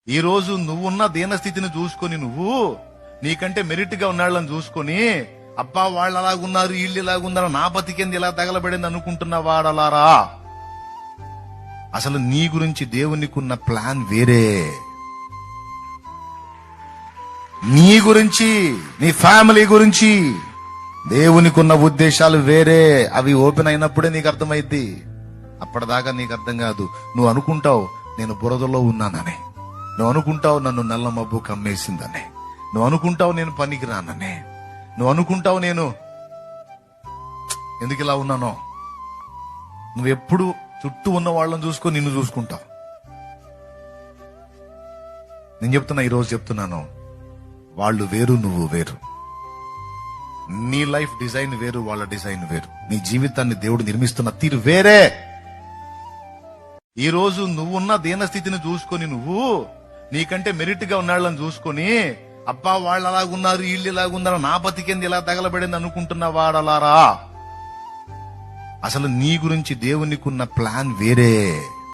ఈ రోజు నువ్వున్న దీనస్థితిని చూసుకొని నువ్వు నీకంటే మెరిట్ గా ఉన్నాళ్ళని చూసుకొని అబ్బా వాళ్ళు అలాగున్నారు వీళ్ళు ఇలాగున్నారు నా బతికేంది ఇలా తగలబడింది అనుకుంటున్న వాడలారా, అసలు నీ గురించి దేవునికున్న ప్లాన్ వేరే. నీ గురించి, నీ ఫ్యామిలీ గురించి దేవునికున్న ఉద్దేశాలు వేరే. అవి ఓపెన్ అయినప్పుడే నీకు అర్థమైద్ది. అప్పటిదాకా నీకు అర్థం కాదు. నువ్వు అనుకుంటావు నేను బురదలో ఉన్నానని, నువ్వు అనుకుంటావు నన్ను నల్ల మబ్బు కమ్మేసిందని, నువ్వు అనుకుంటావు నేను పనికి రానని, నువ్వు అనుకుంటావు నేను ఎందుకు ఇలా ఉన్నానో. నువ్వెప్పుడు చుట్టూ ఉన్న వాళ్ళని చూసుకొని నిన్ను చూసుకుంటావు. నేను చెప్తున్నా, ఈరోజు చెప్తున్నాను, వాళ్ళు వేరు నువ్వు వేరు. నీ లైఫ్ డిజైన్ వేరు, వాళ్ళ డిజైన్ వేరు. నీ జీవితాన్ని దేవుడు నిర్మిస్తున్న తీరు వేరే. ఈ రోజు నువ్వున్న దీనస్థితిని చూసుకొని నువ్వు నీకంటే మెరిట్ గా ఉన్నాళ్ళని చూసుకొని అబ్బా వాళ్ళు అలాగున్నారు వీళ్ళు ఇలాగున్నారు నా బతికేంది ఇలా తగలబడింది అనుకుంటున్న వాడలారా, అసలు నీ గురించి దేవునికున్న ప్లాన్ వేరే.